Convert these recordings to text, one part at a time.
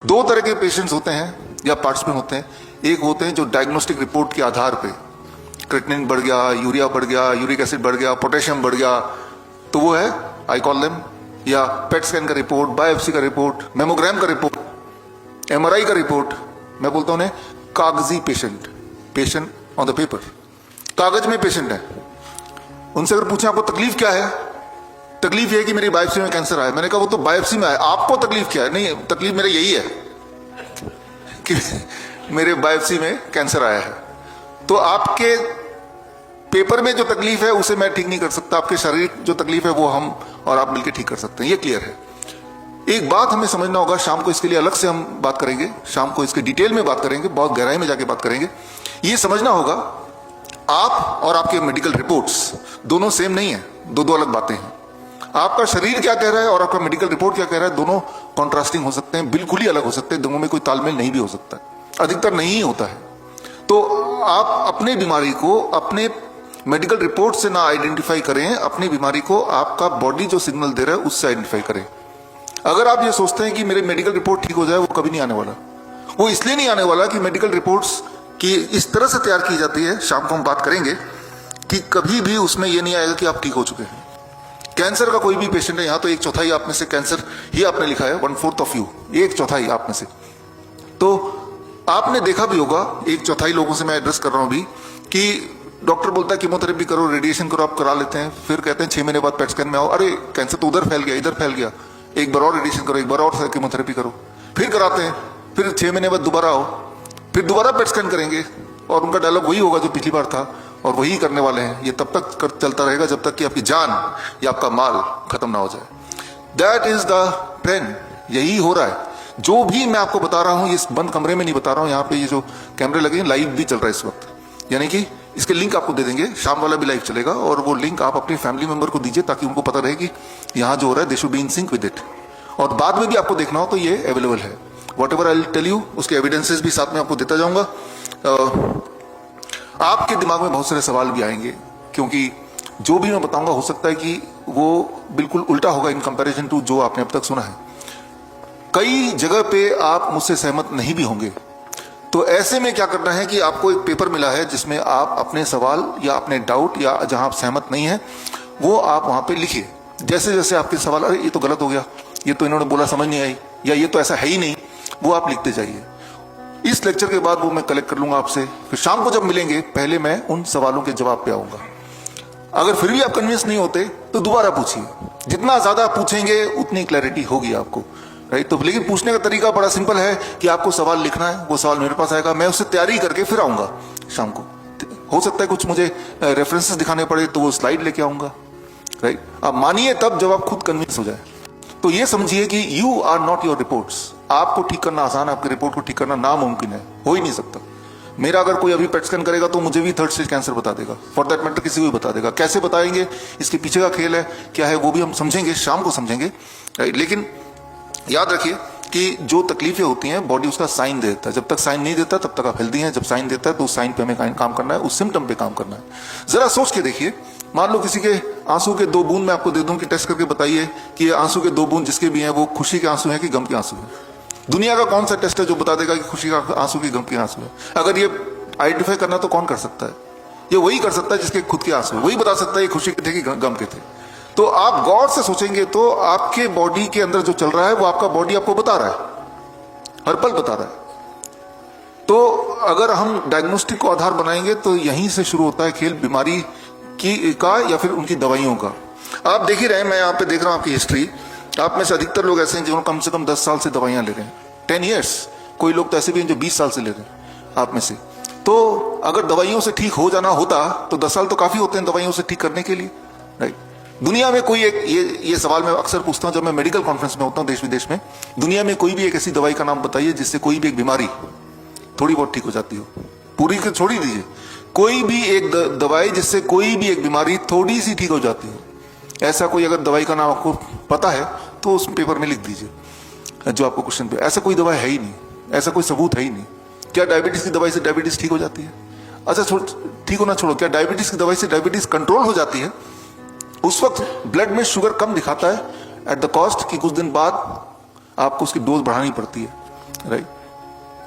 दो तरह के पेशेंट्स होते हैं या पार्टिसिपेंट होते हैं। एक होते हैं जो डायग्नोस्टिक रिपोर्ट के आधार पे क्रिएटिनिन बढ़ गया, यूरिया बढ़ गया, यूरिक एसिड बढ़ गया, पोटेशियम बढ़ गया, तो वो है आई कॉल देम, या पेट स्कैन का रिपोर्ट, बायोप्सी का रिपोर्ट, मेमोग्राम का रिपोर्ट, एमआरआई का रिपोर्ट, मैं बोलता हूं उन्हें कागजी patient, patient on the paper, कागज में पेशेंट है। उनसे अगर पूछें आपको तकलीफ क्या है, तकलीफ यह है कि मेरी बायोप्सी में कैंसर आया। मैंने कहा वो तो बायोप्सी में आया, आपको तकलीफ क्या है? नहीं, तकलीफ मेरा यही है कि मेरे बायोप्सी में कैंसर आया है। तो आपके पेपर में जो तकलीफ है उसे मैं ठीक नहीं कर सकता, आपके शारीरिक जो तकलीफ है वो हम और आप मिलकर ठीक कर सकते हैं, ये क्लियर है। एक बात हमें समझना होगा, शाम को इसके लिए अलग से हम बात करेंगे, शाम को इसके डिटेल में बात करेंगे, बहुत गहराई में जाके बात करेंगे। ये समझना होगा आप और आपके मेडिकल रिपोर्ट्स दोनों सेम नहीं है, दो दो अलग बातें हैं। आपका शरीर क्या कह रहा है और आपका मेडिकल रिपोर्ट क्या कह रहा है, दोनों कॉन्ट्रास्टिंग हो सकते हैं, बिल्कुल ही अलग हो सकते हैं, दोनों में कोई तालमेल नहीं भी हो सकता, अधिकतर नहीं होता है। तो आप अपने बीमारी को अपने मेडिकल रिपोर्ट से ना आइडेंटिफाई करें, अपनी बीमारी को आपका बॉडी जो सिग्नल दे रहा है उससे आइडेंटिफाई करें। अगर आप ये सोचते हैं कि मेरे मेडिकल रिपोर्ट ठीक हो जाए, वो कभी नहीं आने वाला। वो इसलिए नहीं आने वाला कि मेडिकल रिपोर्ट्स की इस तरह से तैयार की जाती है, शाम को हम बात करेंगे, कि कभी भी उसमें ये नहीं आएगा कि आप ठीक हो चुके हैं। कैंसर का कोई भी पेशेंट है, यहां तो एक चौथाई आप में से कैंसर ही आपने लिखा है, 1/4 ऑफ यू, एक चौथाई आप में से। तो आपने देखा भी होगा, एक चौथाई लोगों से मैं एड्रेस कर रहा हूं अभी, कि डॉक्टर बोलता है कीमोथेरेपी करो, रेडिएशन करो, आप करा लेते हैं, फिर कहते हैं 6 महीने बाद पेट स्कैन में आओ, अरे कैंसर तो उधर फैल गया, इधर फैल गया, एक बार और रेडिएशन करो, एक बार और कीमोथेरेपी करो, फिर कराते हैं, फिर 6 महीने बाद दोबारा आओ, फिर दोबारा पेट स्कैन करेंगे, और उनका डायलॉग वही होगा जो पिछली बार था, और वही करने वाले हैं। ये तब तक चलता रहेगा जब तक कि आपकी जान या आपका माल खत्म ना हो जाए। दैट इज द ट्रेंड, यही हो रहा है। जो भी मैं आपको बता रहा हूं, इस बंद कमरे में नहीं बता रहा हूं, यहाँ पे ये जो कैमरे लगे हैं लाइव भी चल रहा है इस वक्त, यानी कि इसके लिंक आपको दे देंगे, शाम वाला भी लाइव चलेगा, और वो लिंक आप अपने फैमिली मेंबर को दीजिए ताकि उनको पता रहे कि यहाँ जो हो रहा है they should be in sync with it. और बाद में भी आपको देखना हो तो ये अवेलेबल है, whatever I will tell you, उसके एविडेंसेस भी साथ में आपको देता जाऊंगा। आपके दिमाग में बहुत सारे सवाल भी आएंगे, क्योंकि जो भी मैं बताऊंगा हो सकता है कि वो बिल्कुल उल्टा होगा इन कंपैरिजन टू जो आपने अब तक सुना है। कई जगह पे आप मुझसे सहमत नहीं भी होंगे, तो ऐसे में क्या करना है कि आपको एक पेपर मिला है जिसमें आप अपने सवाल या अपने डाउट या जहां आप सहमत नहीं है वो आप वहां पे लिखिए। जैसे जैसे आपके सवाल, अरे ये तो गलत हो गया, ये तो इन्होंने बोला समझ नहीं आई, या ये तो ऐसा है ही नहीं, वो आप लिखते जाइए। इस लेक्चर के बाद वो मैं कलेक्ट कर लूंगा आपसे, फिर शाम को जब मिलेंगे पहले मैं उन सवालों के जवाब पे आऊंगा। अगर फिर भी आप कन्विंस नहीं होते तो दोबारा पूछिए, जितना ज्यादा पूछेंगे उतनी क्लैरिटी होगी आपको, राइट। तो लेकिन पूछने का तरीका बड़ा सिंपल है कि आपको सवाल लिखना है, वो सवाल मेरे पास आएगा, मैं उससे तैयारी करके फिर आऊंगा शाम को। हो सकता है कुछ मुझे रेफरेंसेस दिखाने पड़े तो वो स्लाइड लेके आऊंगा, राइट। आप मानिए तब जब आप खुद कन्विंस हो जाए। तो ये समझिए कि you are not your reports. आपको ठीक करना आसान है, आपके रिपोर्ट को ठीक करना नामुमकिन है, हो ही नहीं सकता। मेरा अगर कोई अभी पेट स्कैन करेगा तो मुझे भी 3rd स्टेज कैंसर बता देगा, फॉर दैट मैटर किसी को भी बता देगा। कैसे बताएंगे, इसके पीछे का खेल है क्या है, वो भी हम समझेंगे, शाम को समझेंगे, राइट। लेकिन याद रखिए कि जो तकलीफें होती हैं बॉडी उसका साइन दे देता है, जब तक साइन नहीं देता तब तक आप हेल्दी हैं, जब साइन देता है तो उस साइन पे हमें काम करना है, उस सिम्टम पे काम करना है। जरा सोच के देखिए, मान लो किसी के आंसू के 2 बूंद मैं आपको दे दूं कि टेस्ट करके बताइए कि ये आंसू के 2 बूंद जिसके भी हैं वो खुशी के आंसू हैं कि गम के आंसू हैं। दुनिया का कौन सा टेस्ट है जो बता देगा कि खुशी का आंसू की गम के आंसू है? अगर ये आइडेंटिफाई करना तो कौन कर सकता है? ये वही कर सकता है जिसके खुद के आंसू, वही बता सकता है ये खुशी के थे कि गम के थे। तो आप गौर से सोचेंगे तो आपके बॉडी के अंदर जो चल रहा है वो आपका बॉडी आपको बता रहा है, हर पल बता रहा है। तो अगर हम डायग्नोस्टिक को आधार बनाएंगे तो यहीं से शुरू होता है खेल बीमारी की का या फिर उनकी दवाइयों का। आप देख ही रहे हैं, मैं यहाँ पे देख रहा हूँ आपकी हिस्ट्री, आप में से अधिकतर लोग ऐसे हैं जिन्होंने कम से कम 10 साल से दवाइयां ले रहे हैं, 10 years। कोई लोग तो ऐसे भी हैं जो 20 साल से ले रहे हैं आप में से। तो अगर दवाइयों से ठीक हो जाना होता तो 10 साल तो काफी होते हैं दवाइयों से ठीक करने के लिए, राइट। दुनिया में कोई एक ये सवाल मैं अक्सर पूछता हूं जब मैं मेडिकल कॉन्फ्रेंस में होता हूं देश विदेश में, दुनिया में कोई भी एक ऐसी दवाई का नाम बताइए जिससे कोई भी एक बीमारी थोड़ी बहुत ठीक हो जाती हो। पूरी को छोड़ ही दीजिए, कोई भी एक दवाई जिससे कोई भी एक बीमारी थोड़ी सी ठीक हो जाती हो। ऐसा कोई अगर दवाई का नाम आपको पता है तो उस पेपर में लिख दीजिए जो आपको क्वेश्चन पे। ऐसा कोई दवाई है ही नहीं, ऐसा कोई सबूत है ही नहीं। क्या डायबिटीज की दवाई से डायबिटीज ठीक हो जाती है? अच्छा ठीक होना छोड़ो, क्या डायबिटीज की दवाई से डायबिटीज कंट्रोल हो जाती है? उस वक्त ब्लड में शुगर कम दिखाता है एट द कॉस्ट कि कुछ दिन बाद आपको उसकी डोज बढ़ानी पड़ती है। राइट?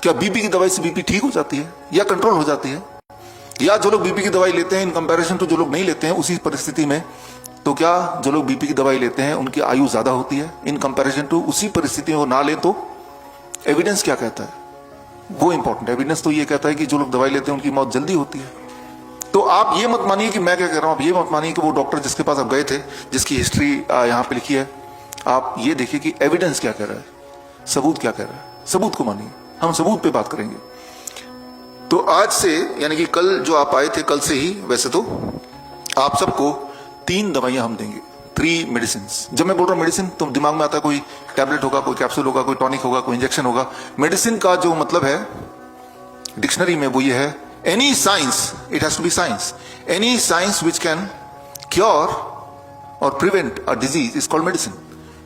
क्या बीपी की दवाई से बीपी ठीक हो जाती है या कंट्रोल हो जाती है? या जो लोग बीपी की दवाई लेते हैं इन कंपैरिजन टू जो लोग नहीं लेते हैं, उसी परिस्थिति में तो क्या जो लोग बीपी की दवाई लेते हैं उनकी आयु ज्यादा होती है इन कंपैरिजन टू उसी परिस्थिति में वो ना ले? तो एविडेंस क्या कहता है? वो इंपॉर्टेंट एविडेंस तो ये कहता है कि जो लोग दवाई लेते हैं उनकी मौत जल्दी होती है। तो आप ये मत मानिए कि मैं क्या कह रहा हूं, आप ये मत मानिए कि वो डॉक्टर जिसके पास आप गए थे, जिसकी हिस्ट्री यहां पे लिखी है, आप ये देखिए कि एविडेंस क्या कह रहा है, सबूत क्या कह रहा है, सबूत को मानिए। हम सबूत पे बात करेंगे। तो आज से यानी कि कल जो आप आए थे, कल से ही वैसे तो आप सबको 3 दवाइयां हम देंगे, 3 मेडिसिन। जब मैं बोल रहा हूं मेडिसिन तो दिमाग में आता है कोई टैबलेट होगा, कोई कैप्सूल होगा, कोई टॉनिक होगा, कोई इंजेक्शन होगा। मेडिसिन का जो मतलब है डिक्शनरी में वो ये है, any science, it has to be science, any science which can cure और prevent a disease is called medicine.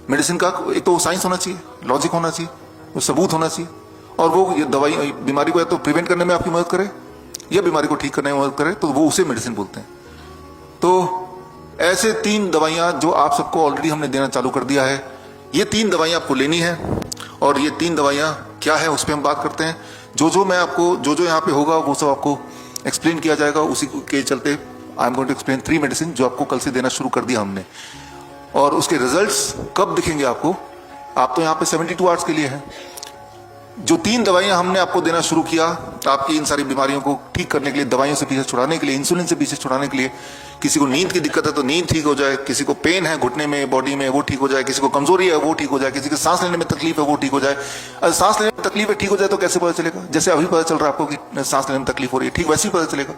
Medicine का एक तो साइंस होना चाहिए, लॉजिक होना चाहिए, वो सबूत होना चाहिए, और वो ये दवाई बीमारी को या तो प्रिवेंट करने में आपकी मदद करे या बीमारी को ठीक करने में मदद करे, तो वो उसे मेडिसिन बोलते हैं। तो ऐसे 3 दवाइयां जो आप सबको ऑलरेडी हमने देना चालू कर दिया है, ये 3 दवाइयां आपको लेनी है। और ये 3 दवाइयां क्या है उस पर हम बात करते हैं। जो मैं आपको जो यहाँ पे होगा वो सब आपको एक्सप्लेन किया जाएगा। उसी के चलते I am going to explain 3 medicine जो आपको कल से देना शुरू कर दिया हमने। और उसके रिजल्ट्स कब दिखेंगे आपको? आप तो यहाँ पे 72 आवर्स के लिए है। जो 3 दवाइयां हमने आपको देना शुरू किया आपकी इन सारी बीमारियों को ठीक करने के लिए, दवाइयों से पीछे छुड़ाने के लिए, इंसुलिन से पीछे छुड़ाने के लिए। किसी को नींद की दिक्कत है तो नींद ठीक हो जाए, किसी को पेन है घुटने में, बॉडी में, वो ठीक हो जाए, किसी को कमजोरी है वो ठीक हो जाए, किसी को सांस लेने में तकलीफ है वो ठीक हो जाए। अगर सांस लेने में तकलीफ है ठीक हो जाए तो कैसे पता चलेगा? जैसे अभी पता चल रहा है आपको कि सांस लेने में तकलीफ हो रही है, ठीक वैसे ही पता चलेगा।